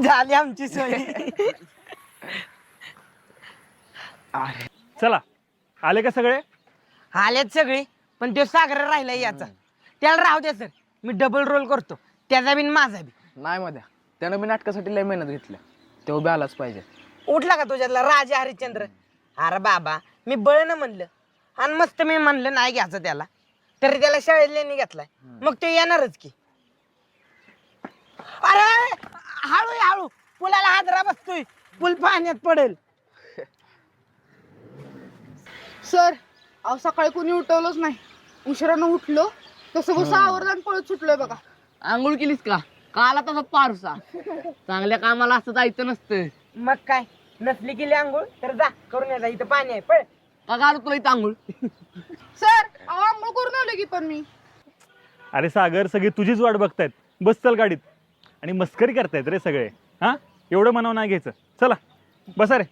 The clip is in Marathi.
झाली आमची सोय. चला आले का सगळे? आलेत सगळे, पण तो सागर राहिलाय याचा. त्याला राहू दे सर, मी डबल रोल करतो, त्याचा बिन माझा बी. नाही मध्ये त्यानं मी नाटकासाठी लय मेहनत घेतल्या, तो बी आलाच पाहिजे. उठला का तुझ्यातला राजा हरिश्चंद्र? अरे बाबा, मी बळनं म्हणलं आणि मस्त मी म्हणलं नाही घ्यायचं त्याला, तरी त्याला शाळेत घेतलाय, मग तो येणारच की. अरे हळू ये, हळू, पुलाला हादरा बसतोय, पूल पाण्यात पडेल. सर अहो सकाळी कोणी उठवलंच नाही, उशिरानं उठलो तसं बस आवरदान पळत सुटलोय बघा. आंघोळ केलीस का? काला तसा पारसा. चांगल्या कामाला असं जायचं नसतं. मग काय, नसली गेली आंघोळ तर जा करून यायचा, इथं पाणी आहे, पळ. का घालू तुला इथं आंघोळ? सर अहो आंघोळ करून आलो की पण मी. अरे सागर, सगळी तुझीच वाट बघतायत. बस चल गाडीत. आणि मस्करी करतायत रे सगळे. हा, एवढं मनावर नाही घ्यायचं. चला बसा रे.